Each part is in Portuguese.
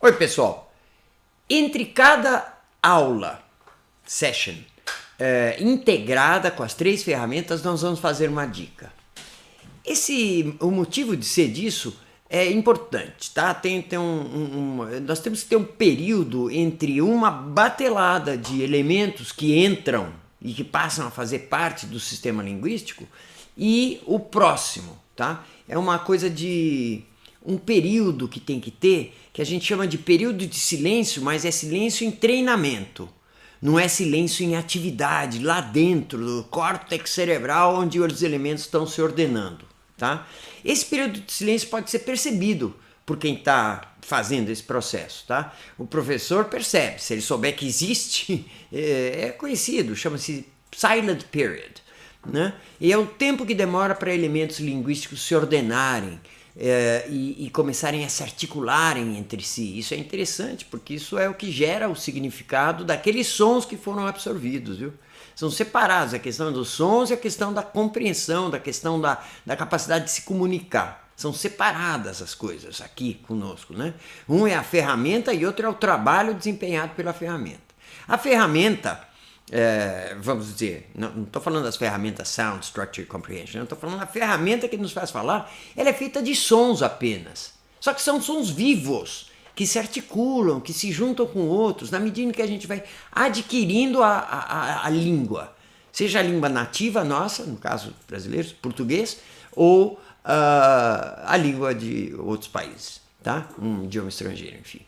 Oi, pessoal. Entre cada aula, session, integrada com as 3 ferramentas, nós vamos fazer uma dica. O motivo de ser disso é importante, tá? Nós temos que ter um período entre uma batelada de elementos que entram e que passam a fazer parte do sistema linguístico e o próximo, tá? É uma coisa de um período que tem que ter, que a gente chama de período de silêncio, mas é silêncio em treinamento. Não é silêncio em atividade, lá dentro do córtex cerebral, onde os elementos estão se ordenando. Tá? Esse período de silêncio pode ser percebido por quem está fazendo esse processo. Tá? O professor percebe, se ele souber que existe, é conhecido, chama-se silent period. Né? E é o tempo que demora para elementos linguísticos se ordenarem e começarem a se articularem entre si. Isso é interessante, porque isso é o que gera o significado daqueles sons que foram absorvidos, viu? São separados a questão dos sons e a questão da compreensão, da questão da capacidade de se comunicar. São separadas as coisas aqui conosco, né? Um é a ferramenta e outro é o trabalho desempenhado pela ferramenta. A ferramenta, vamos dizer, não estou falando das ferramentas Sound, Structure e Comprehension, estou falando da ferramenta que nos faz falar, ela é feita de sons apenas. Só que são sons vivos, que se articulam, que se juntam com outros, na medida que a gente vai adquirindo a língua. Seja a língua nativa nossa, no caso brasileiro, português, ou a língua de outros países, tá? Um idioma estrangeiro, enfim.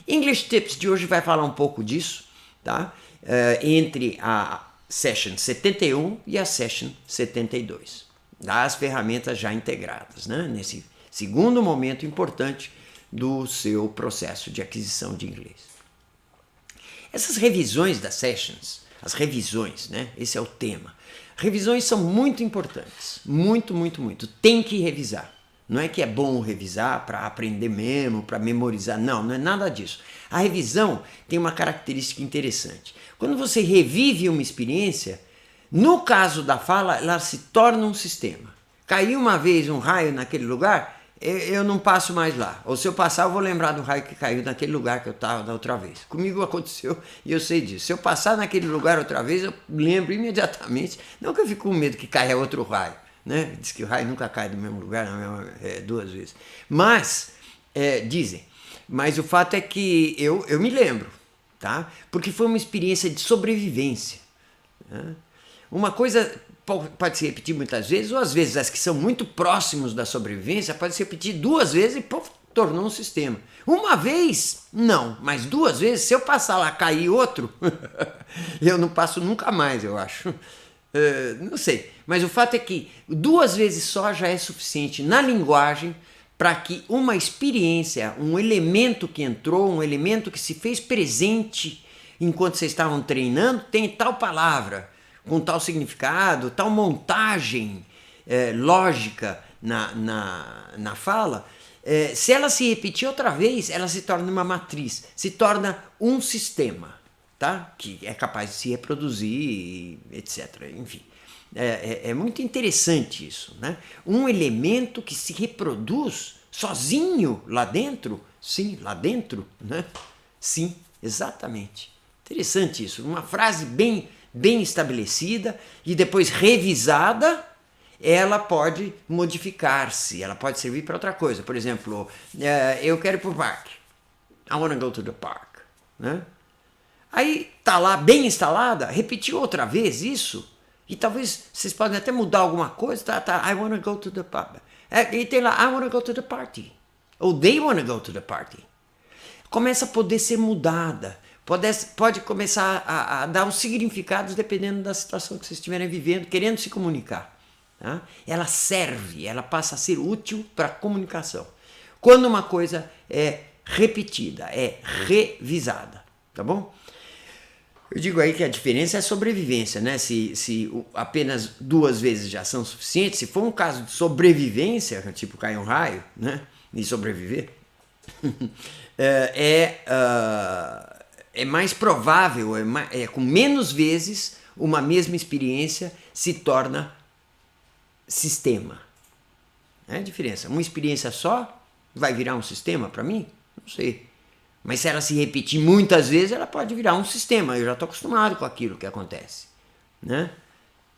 English Tips de hoje vai falar um pouco disso, tá? Entre a Session 71 e a Session 72, das ferramentas já integradas, né? Nesse segundo momento importante do seu processo de aquisição de inglês. Essas revisões das sessions, as revisões, né? Esse é o tema. Revisões são muito importantes, muito, muito, muito. Tem que revisar. Não é que é bom revisar para aprender mesmo, para memorizar. Não, não é nada disso. A revisão tem uma característica interessante. Quando você revive uma experiência, no caso da fala, ela se torna um sistema. Caiu uma vez um raio naquele lugar, eu não passo mais lá. Ou se eu passar, eu vou lembrar do raio que caiu naquele lugar que eu estava da outra vez. Comigo aconteceu e eu sei disso. Se eu passar naquele lugar outra vez, eu lembro imediatamente. Não que eu fique com medo que caia outro raio. Né? Diz que o raio nunca cai do mesmo lugar, duas vezes. Mas, dizem. Mas o fato é que eu me lembro. Tá? Porque foi uma experiência de sobrevivência. Né? Uma coisa pode se repetir muitas vezes, ou às vezes as que são muito próximos da sobrevivência pode se repetir 2 vezes e tornou um sistema. Uma vez, não, mas 2 vezes, se eu passar lá cair outro, eu não passo nunca mais, eu acho. Não sei, mas o fato é que 2 vezes só já é suficiente na linguagem para que uma experiência, um elemento que entrou, um elemento que se fez presente enquanto vocês estavam treinando, tem tal palavra, com tal significado, tal montagem lógica na fala, se ela se repetir outra vez, ela se torna uma matriz, se torna um sistema, tá? Que é capaz de se reproduzir, etc. Enfim, é muito interessante isso, né? Um elemento que se reproduz sozinho lá dentro, sim, lá dentro, né? Sim, exatamente. Interessante isso, uma frase bem estabelecida e depois revisada, ela pode modificar-se, ela pode servir para outra coisa. Por exemplo, eu quero ir para o parque. I want to go to the park. Né? Aí tá lá bem instalada, repetir outra vez isso, e talvez vocês podem até mudar alguma coisa, tá, I want to go to the park. E tem lá, I want to go to the party. Ou they want to go to the party. Começa a poder ser mudada. Pode começar a dar os significados dependendo da situação que vocês estiverem vivendo, querendo se comunicar. Tá? Ela serve, ela passa a ser útil para a comunicação. Quando uma coisa é repetida, é revisada. Tá bom? Eu digo aí que a diferença é a sobrevivência, né? Se apenas 2 vezes já são suficientes, se for um caso de sobrevivência, tipo cair um raio, né? E sobreviver, é mais provável, com menos vezes, uma mesma experiência se torna sistema. É a diferença. Uma experiência só vai virar um sistema para mim? Não sei. Mas se ela se repetir muitas vezes, ela pode virar um sistema. Eu já estou acostumado com aquilo que acontece, né?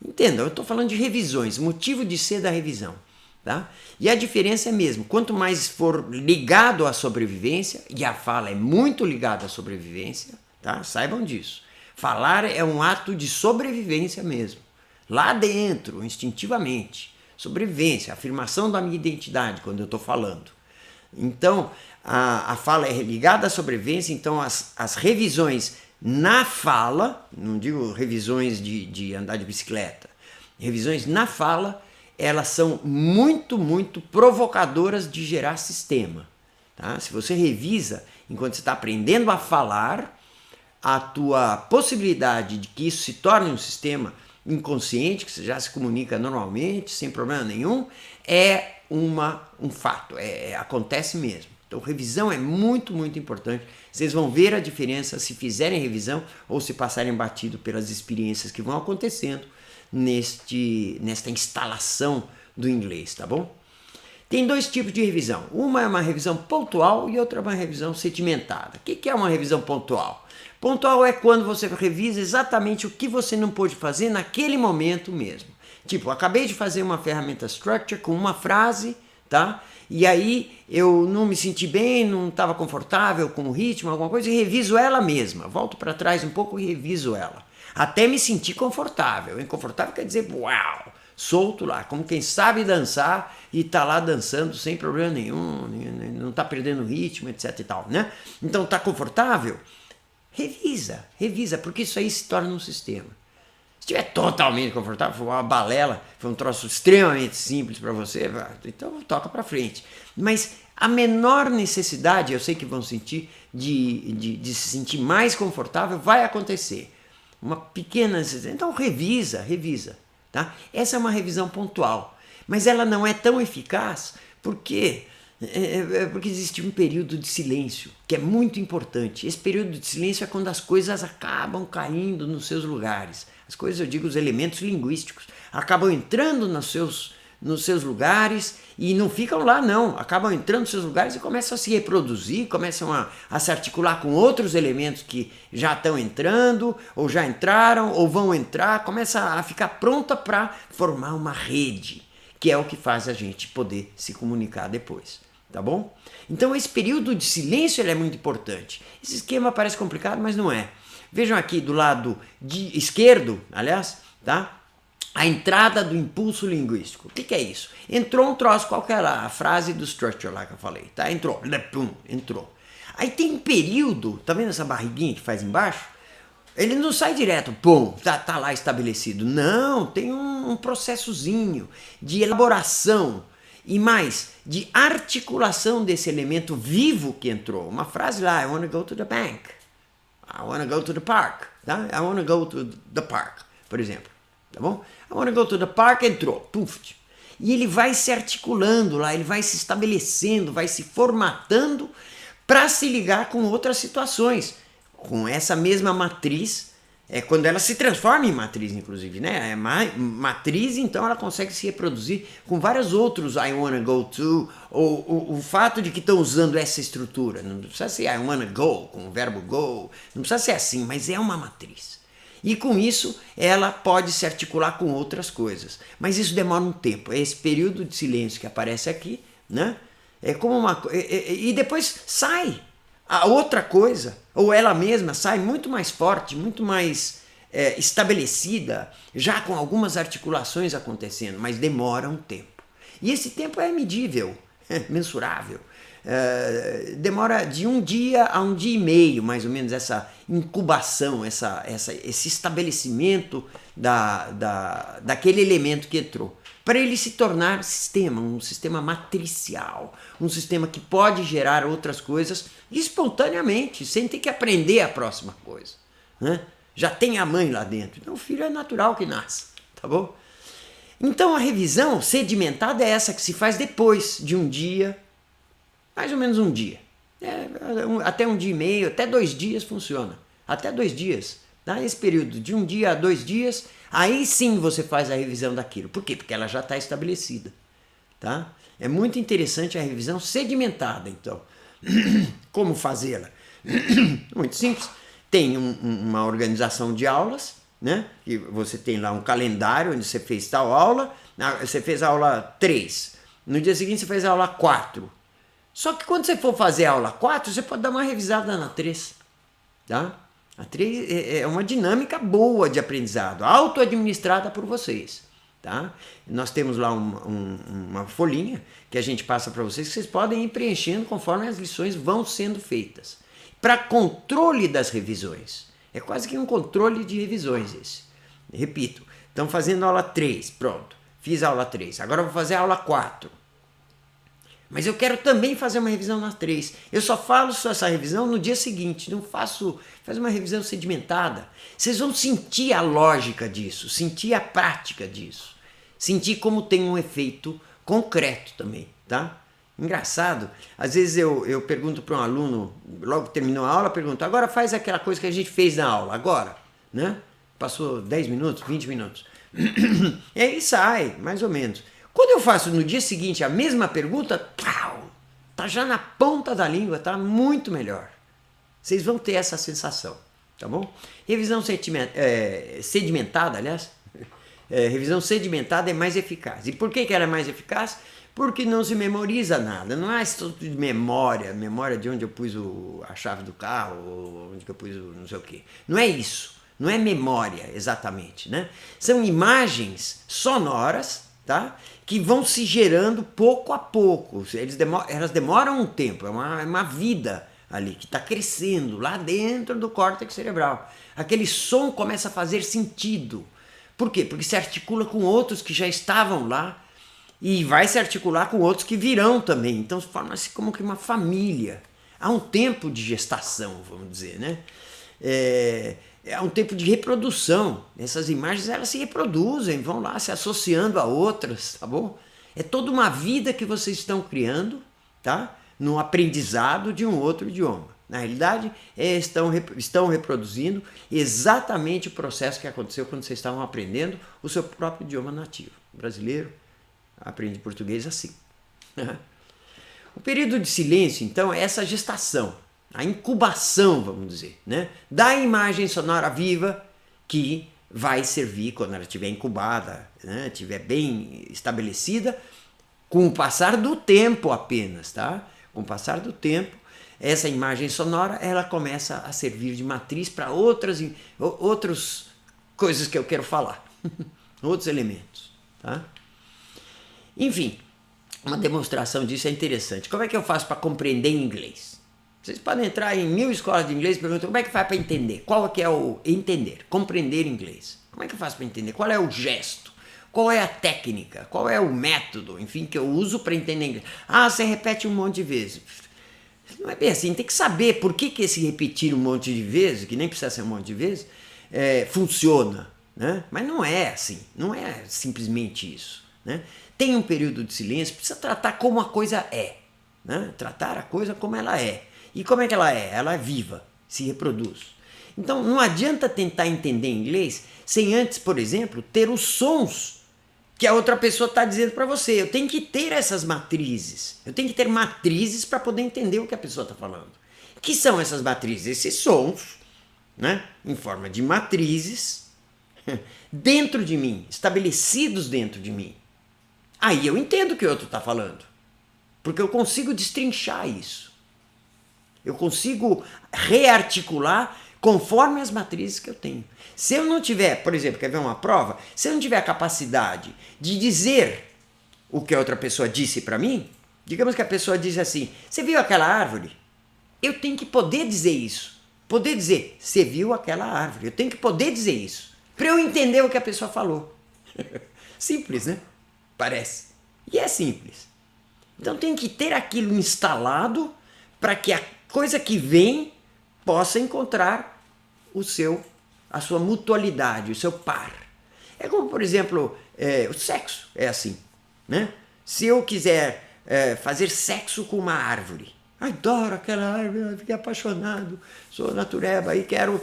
Entenda, eu estou falando de revisões, motivo de ser da revisão. Tá? E a diferença é mesmo, quanto mais for ligado à sobrevivência, e a fala é muito ligada à sobrevivência, tá? Saibam disso. Falar é um ato de sobrevivência mesmo, lá dentro, instintivamente. Sobrevivência, afirmação da minha identidade quando eu estou falando. Então, a fala é ligada à sobrevivência, então as revisões na fala, não digo revisões de andar de bicicleta, revisões na fala, elas são muito, muito provocadoras de gerar sistema. Tá? Se você revisa enquanto você está aprendendo a falar, a tua possibilidade de que isso se torne um sistema inconsciente, que você já se comunica normalmente, sem problema nenhum, é um fato, acontece mesmo. Então revisão é muito, muito importante. Vocês vão ver a diferença se fizerem revisão ou se passarem batido pelas experiências que vão acontecendo nesta instalação do inglês, tá bom? Tem dois tipos de revisão. Uma é uma revisão pontual e outra é uma revisão sedimentada. O que é uma revisão pontual? Pontual é quando você revisa exatamente o que você não pôde fazer naquele momento mesmo. Tipo, acabei de fazer uma ferramenta Structure com uma frase, tá? E aí eu não me senti bem, não estava confortável com o ritmo, alguma coisa, e reviso ela mesma. Volto para trás um pouco e reviso ela. Até me sentir confortável. Inconfortável quer dizer, uau, solto lá, como quem sabe dançar e tá lá dançando sem problema nenhum, não tá perdendo ritmo, etc e tal, né? Então tá confortável? Revisa, porque isso aí se torna um sistema. Se estiver totalmente confortável, foi uma balela, foi um troço extremamente simples para você, então toca para frente. Mas a menor necessidade, eu sei que vão sentir, de se sentir mais confortável, vai acontecer. Uma pequena necessidade. Então revisa. Tá? Essa é uma revisão pontual, mas ela não é tão eficaz porque existe um período de silêncio, que é muito importante. Esse período de silêncio é quando as coisas acabam caindo nos seus lugares. As coisas, eu digo, os elementos linguísticos, acabam entrando nos seus lugares e não ficam lá não, acabam entrando nos seus lugares e começam a se reproduzir, começam a se articular com outros elementos que já estão entrando, ou já entraram, ou vão entrar, começa a ficar pronta para formar uma rede, que é o que faz a gente poder se comunicar depois, tá bom? Então esse período de silêncio ele é muito importante. Esse esquema parece complicado, mas não é. Vejam aqui do lado esquerdo, aliás, tá? A entrada do impulso linguístico. O que é isso? Entrou um troço, qual que era a frase do structure lá que eu falei? Tá? Entrou. Aí tem um período, tá vendo essa barriguinha que faz embaixo? Ele não sai direto, pum, tá lá estabelecido. Não, tem um processozinho de elaboração e mais, de articulação desse elemento vivo que entrou. Uma frase lá, I want to go to the bank. I want to go to the park. Tá? I want to go to the park, por exemplo. Tá bom? I want to go to the park, entrou, puf. E ele vai se articulando lá, ele vai se estabelecendo, vai se formatando para se ligar com outras situações. Com essa mesma matriz, quando ela se transforma em matriz, inclusive, né? Matriz, então ela consegue se reproduzir com vários outros I wanna go to, ou o fato de que estão usando essa estrutura. Não precisa ser I wanna go, com o verbo go, não precisa ser assim, mas é uma matriz. E com isso, ela pode se articular com outras coisas. Mas isso demora um tempo. É esse período de silêncio que aparece aqui, né? É como e depois sai a outra coisa, ou ela mesma sai muito mais forte, muito mais estabelecida, já com algumas articulações acontecendo, mas demora um tempo. E esse tempo é medível, mensurável. Demora de um dia a um dia e meio, mais ou menos, essa incubação, esse estabelecimento daquele elemento que entrou, para ele se tornar sistema, um sistema matricial, um sistema que pode gerar outras coisas espontaneamente, sem ter que aprender a próxima coisa, né? Já tem a mãe lá dentro, então o filho é natural que nasce, tá bom? Então a revisão sedimentada é essa que se faz depois de um dia, mais ou menos um dia. Até um dia e meio, até 2 dias funciona. Até 2 dias. Tá? Esse período de 1 dia a 2 dias, aí sim você faz a revisão daquilo. Por quê? Porque ela já está estabelecida. Tá? É muito interessante a revisão sedimentada, então. Como fazê-la? Muito simples. Tem uma organização de aulas, né? E você tem lá um calendário onde você fez tal aula, você fez a aula 3. No dia seguinte você fez a aula 4. Só que quando você for fazer a aula 4, você pode dar uma revisada na 3. Tá? A 3 é uma dinâmica boa de aprendizado, auto-administrada por vocês. Tá? Nós temos lá uma folhinha que a gente passa para vocês, que vocês podem ir preenchendo conforme as lições vão sendo feitas. Para controle das revisões. É quase que um controle de revisões esse. Repito, estão fazendo aula 3, pronto. Fiz a aula 3, agora vou fazer a aula 4. Mas eu quero também fazer uma revisão na 3. Eu só faço essa revisão no dia seguinte, não faço uma revisão sedimentada. Vocês vão sentir a lógica disso, sentir a prática disso. Sentir como tem um efeito concreto também, tá? Engraçado, às vezes eu pergunto para um aluno, logo que terminou a aula, pergunto, agora faz aquela coisa que a gente fez na aula, agora, né? Passou 10 minutos, 20 minutos. E aí sai, mais ou menos. Quando eu faço no dia seguinte a mesma pergunta, tá já na ponta da língua, tá muito melhor. Vocês vão ter essa sensação, tá bom? Revisão sedimentada, aliás, revisão sedimentada é mais eficaz. E por que ela é mais eficaz? Porque não se memoriza nada, não é estudo de memória de onde eu pus a chave do carro, onde eu pus o não sei o quê. Não é isso, não é memória exatamente, né? São imagens sonoras, tá? Que vão se gerando pouco a pouco, elas demoram um tempo, é uma vida ali que está crescendo lá dentro do córtex cerebral. Aquele som começa a fazer sentido. Por quê? Porque se articula com outros que já estavam lá, e vai se articular com outros que virão também. Então forma-se como que uma família. Há um tempo de gestação, vamos dizer, né? Há um tempo de reprodução. Essas imagens elas se reproduzem, vão lá se associando a outras, tá bom? É toda uma vida que vocês estão criando, tá? No aprendizado de um outro idioma. Na realidade, estão reproduzindo exatamente o processo que aconteceu quando vocês estavam aprendendo o seu próprio idioma nativo. Brasileiro, aprende português assim. O período de silêncio, então, é essa gestação, a incubação, vamos dizer, né? Da imagem sonora viva que vai servir quando ela estiver incubada, né? Estiver bem estabelecida, com o passar do tempo apenas, tá? Com o passar do tempo, essa imagem sonora ela começa a servir de matriz para outras coisas que eu quero falar, outros elementos, tá? Enfim, uma demonstração disso é interessante. Como é que eu faço para compreender inglês? Vocês podem entrar em 1000 escolas de inglês e perguntar como é que faz para entender? Qual é que é o entender, compreender inglês? Como é que eu faço para entender? Qual é o gesto? Qual é a técnica? Qual é o método, enfim, que eu uso para entender inglês? Ah, você repete um monte de vezes. Não é bem assim, tem que saber por que esse repetir um monte de vezes, que nem precisa ser um monte de vezes, funciona, né? Mas não é assim, não é simplesmente isso, né? Tem um período de silêncio, precisa tratar como a coisa é, né? Tratar a coisa como ela é. E como é que ela é? Ela é viva, se reproduz. Então não adianta tentar entender inglês sem antes, por exemplo, ter os sons que a outra pessoa está dizendo para você. Eu tenho que ter essas matrizes. Eu tenho que ter matrizes para poder entender o que a pessoa está falando. Que são essas matrizes? Esses sons, né? Em forma de matrizes, dentro de mim, estabelecidos dentro de mim. Aí eu entendo o que o outro está falando, porque eu consigo destrinchar isso. Eu consigo rearticular conforme as matrizes que eu tenho. Se eu não tiver, por exemplo, quer ver uma prova? Se eu não tiver a capacidade de dizer o que a outra pessoa disse para mim, digamos que a pessoa diz assim, você viu aquela árvore? Eu tenho que poder dizer isso. Poder dizer, você viu aquela árvore. Eu tenho que poder dizer isso, para eu entender o que a pessoa falou. Simples, né? Parece. E é simples. Então tem que ter aquilo instalado para que a coisa que vem possa encontrar a sua mutualidade, o seu par. É como, por exemplo, o sexo é assim, né? Se eu quiser fazer sexo com uma árvore, adoro aquela árvore, fiquei apaixonado, sou natureba e quero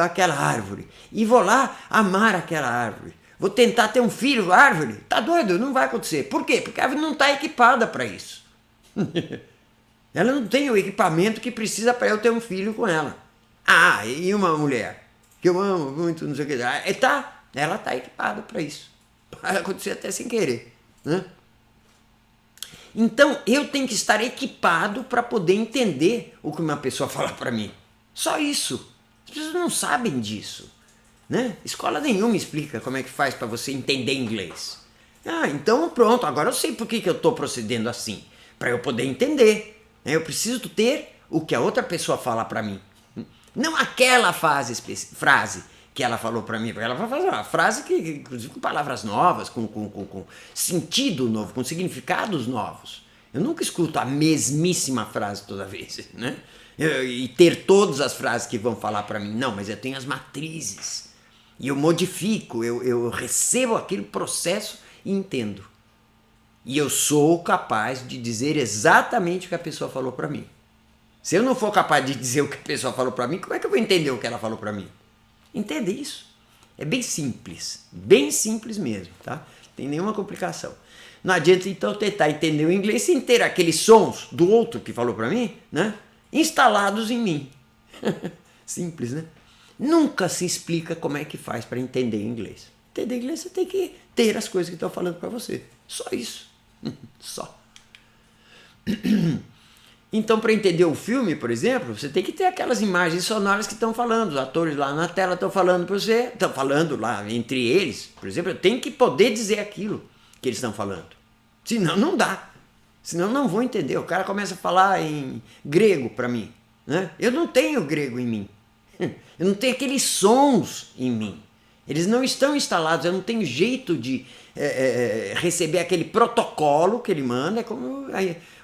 aquela árvore. E vou lá amar aquela árvore. Vou tentar ter um filho, árvore? Tá doido? Não vai acontecer. Por quê? Porque a árvore não está equipada para isso. Ela não tem o equipamento que precisa para eu ter um filho com ela. Ah, e uma mulher que eu amo muito, não sei o que. Ela está equipada para isso. Pode acontecer até sem querer, né? Então, eu tenho que estar equipado para poder entender o que uma pessoa fala para mim. Só isso. As pessoas não sabem disso, né? Escola nenhuma explica como é que faz para você entender inglês. Ah, então pronto, agora eu sei por que eu estou procedendo assim. Para eu poder entender. Eu preciso ter o que a outra pessoa fala para mim. Não aquela frase que ela falou para mim, porque ela vai fazer uma frase que, inclusive, com palavras novas, com sentido novo, com significados novos. Eu nunca escuto a mesmíssima frase toda vez, né? E ter todas as frases que vão falar para mim. Não, mas eu tenho as matrizes. E eu modifico, eu recebo aquele processo e entendo. E eu sou capaz de dizer exatamente o que a pessoa falou para mim. Se eu não for capaz de dizer o que a pessoa falou para mim, como é que eu vou entender o que ela falou para mim? Entende isso? É bem simples mesmo, tá? Não tem nenhuma complicação. Não adianta então tentar entender o inglês sem ter aqueles sons do outro que falou para mim, né? Instalados em mim. Simples, né? Nunca se explica como é que faz para entender inglês. Entender inglês você tem que ter as coisas que estão falando para você. Só isso. Só. Então, para entender o filme, por exemplo, você tem que ter aquelas imagens sonoras que estão falando. Os atores lá na tela estão falando para você, estão falando lá entre eles. Por exemplo, eu tenho que poder dizer aquilo que eles estão falando. Senão, não dá. Senão, não vou entender. O cara começa a falar em grego para mim, né? Eu não tenho grego em mim. Eu não tenho aqueles sons em mim. Eles não estão instalados. Eu não tenho jeito de receber aquele protocolo que ele manda. É como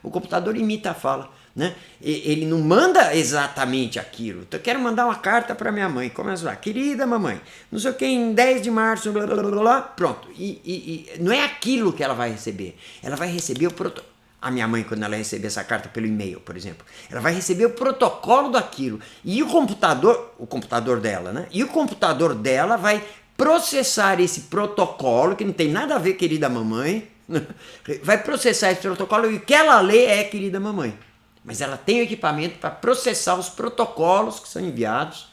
o computador imita a fala, né? Ele não manda exatamente aquilo. Então, eu quero mandar uma carta para minha mãe. Começa lá, querida mamãe, não sei o que, em 10 de março, blá, blá, blá, blá, pronto. E não é aquilo que ela vai receber. Ela vai receber o protocolo. A minha mãe, quando ela receber essa carta pelo e-mail, por exemplo, ela vai receber o protocolo daquilo. E o computador dela, né? E o computador dela vai processar esse protocolo, que não tem nada a ver, querida mamãe, vai processar esse protocolo e o que ela lê é querida mamãe. Mas ela tem o equipamento para processar os protocolos que são enviados,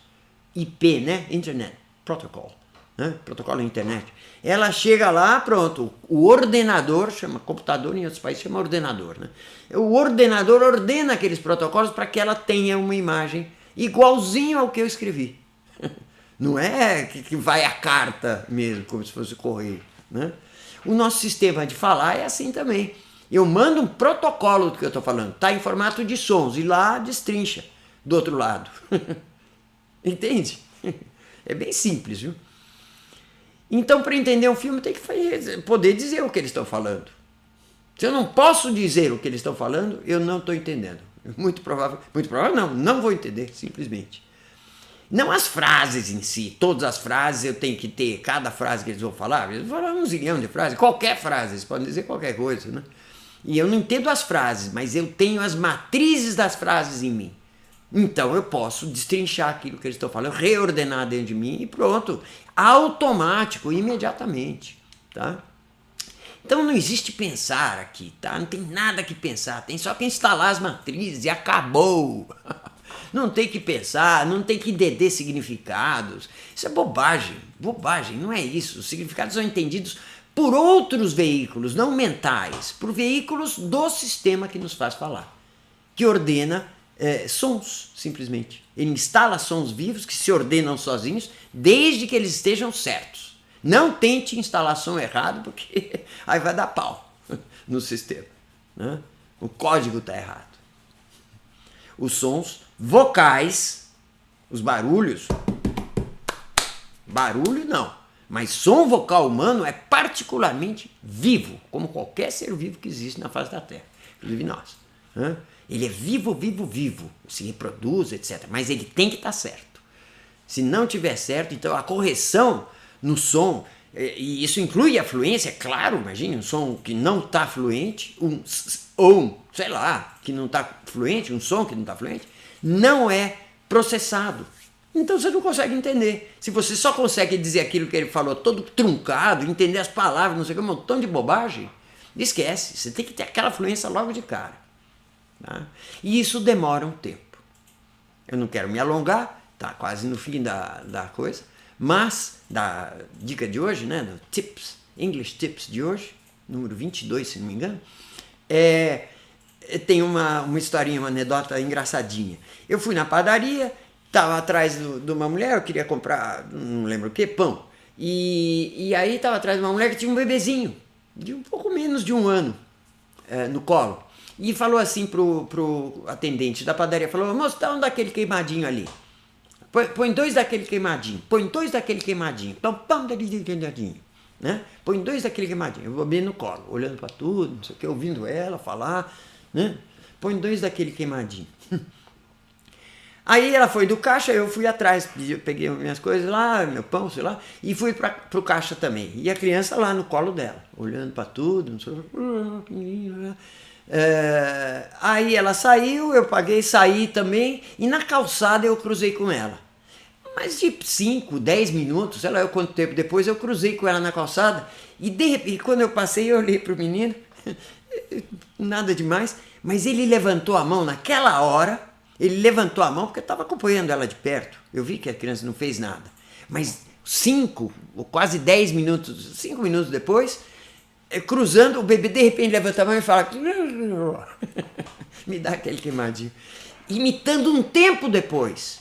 IP, né? Internet Protocol, né? Protocolo da internet. Ela chega lá, pronto, o ordenador, chama computador, em outros países chama ordenador, né? O ordenador ordena aqueles protocolos para que ela tenha uma imagem igualzinho ao que eu escrevi. Não é que vai a carta mesmo, como se fosse correio, né? O nosso sistema de falar é assim também. Eu mando um protocolo do que eu estou falando, está em formato de sons, e lá destrincha do outro lado. Entende? É bem simples, viu? Então, para entender um filme, tem que poder dizer o que eles estão falando. Se eu não posso dizer o que eles estão falando, eu não estou entendendo. Muito provável não vou entender, simplesmente. Não as frases em si, todas as frases eu tenho que ter, cada frase que eles vão falar, eles vão falar um zilhão de frases, qualquer frase, eles podem dizer qualquer coisa, né? E eu não entendo as frases, mas eu tenho as matrizes das frases em mim. Então eu posso destrinchar aquilo que eles estão falando, reordenar dentro de mim e pronto. Automático, imediatamente, tá? Então não existe pensar aqui, tá? Não tem nada que pensar, tem só que instalar as matrizes e acabou. Não tem que pensar, não tem que entender significados. Isso é bobagem, não é isso. Os significados são entendidos por outros veículos, não mentais, por veículos do sistema que nos faz falar, que ordena sons, simplesmente. Ele instala sons vivos que se ordenam sozinhos, desde que eles estejam certos. Não tente instalar som errado, porque aí vai dar pau no sistema, né? O código está errado. Os sons vocais, os barulhos, barulho não, mas som vocal humano é particularmente vivo, como qualquer ser vivo que existe na face da Terra, inclusive nós, né? Ele é vivo, se reproduz, etc. Mas ele tem que estar certo. Se não tiver certo, então a correção no som, e isso inclui a fluência, claro, imagine um som que não está fluente, sei lá, que não está fluente, um som que não está fluente, não é processado. Então você não consegue entender. Se você só consegue dizer aquilo que ele falou todo truncado, entender as palavras, não sei o que, um montão de bobagem, esquece. Você tem que ter aquela fluência logo de cara. Tá? E isso demora um tempo. Eu não quero me alongar, tá quase no fim da coisa, mas da dica de hoje, né, do Tips, English Tips de hoje, número 22, se não me engano, tem uma historinha, uma anedota engraçadinha. Eu fui na padaria, estava atrás de uma mulher, eu queria comprar, não lembro o que, pão. E aí estava atrás de uma mulher que tinha um bebezinho, de um pouco menos de um ano, no colo. E falou assim pro atendente da padaria, falou, moço, dá um daquele queimadinho ali. Põe 2 daquele queimadinho, põe 2 daquele queimadinho, então pão daquele queimadinho, né? Põe 2 daquele queimadinho, eu vou bem no colo, olhando para tudo, não sei o que, ouvindo ela falar, né? Põe 2 daquele queimadinho. Aí ela foi do caixa, eu fui atrás, peguei minhas coisas lá, meu pão, sei lá, e fui pro caixa também. E a criança lá no colo dela, olhando para tudo, não sei o que. Aí ela saiu, eu paguei, saí também, e na calçada eu cruzei com ela. Mas de 5, 10 minutos, sei lá quanto tempo depois, eu cruzei com ela na calçada, e de repente, quando eu passei, eu olhei pro menino, nada demais, mas ele levantou a mão naquela hora, ele levantou a mão porque eu estava acompanhando ela de perto, eu vi que a criança não fez nada, mas 5 ou quase 10 minutos, 5 minutos depois, cruzando, o bebê de repente levanta a mão e fala me dá aquele queimadinho, imitando um tempo depois.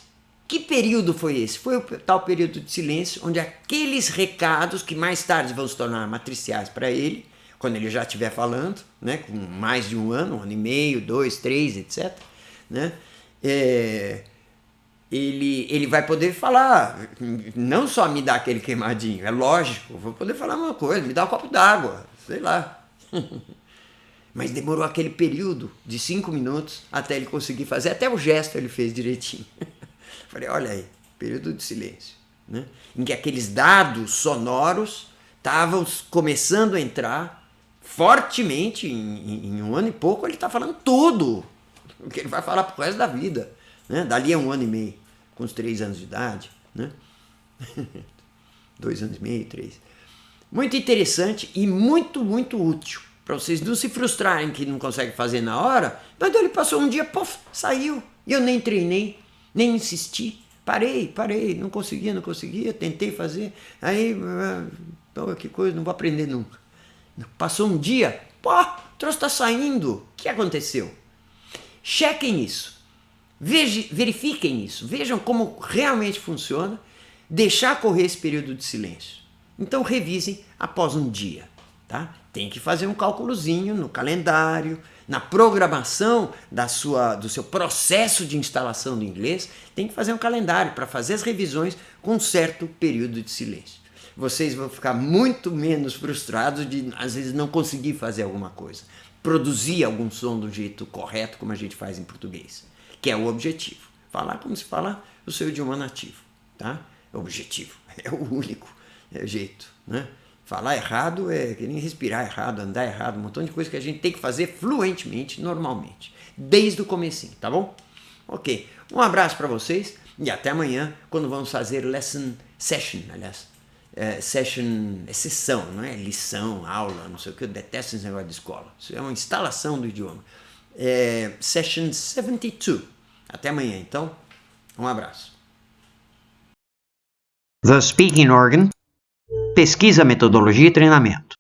Que período foi esse? Foi o tal período de silêncio, onde aqueles recados que mais tarde vão se tornar matriciais para ele, quando ele já estiver falando, né, com mais de um ano e meio, 2, 3, etc., né, ele vai poder falar, não só me dá aquele queimadinho, é lógico, vou poder falar uma coisa, me dá um copo d'água, sei lá. Mas demorou aquele período de 5 minutos até ele conseguir fazer, até o gesto ele fez direitinho. Falei, olha aí, período de silêncio, né? Em que aqueles dados sonoros estavam começando a entrar fortemente, em um ano e pouco ele está falando tudo, o que ele vai falar pro resto da vida, né? Dali a 1 ano e meio, com os 3 anos de idade, né? 2 anos e meio, 3. Muito interessante e muito, muito útil, para vocês não se frustrarem que não conseguem fazer na hora, mas ele passou um dia, pof, saiu, e eu nem treinei, nem insisti, parei, não conseguia, tentei fazer, aí, que coisa, não vou aprender nunca. Passou um dia, pô, o troço está saindo, o que aconteceu? Chequem isso, verifiquem isso, vejam como realmente funciona, deixar correr esse período de silêncio. Então revisem após um dia, tá? Tem que fazer um cálculozinho no calendário, na programação do seu processo de instalação do inglês, tem que fazer um calendário para fazer as revisões com um certo período de silêncio. Vocês vão ficar muito menos frustrados de, às vezes, não conseguir fazer alguma coisa. Produzir algum som do jeito correto, como a gente faz em português, que é o objetivo. Falar como se fala o seu idioma nativo, tá? É o objetivo, é o único jeito, né? Falar errado é que nem respirar errado, andar errado, um montão de coisa que a gente tem que fazer fluentemente, normalmente, desde o comecinho, tá bom? Ok, um abraço para vocês e até amanhã, quando vamos fazer session, aliás, session é sessão, não é lição, aula, não sei o que, eu detesto esse negócio de escola, isso é uma instalação do idioma. Session 72, até amanhã então, um abraço. The Speaking Organ. Pesquisa, metodologia e treinamento.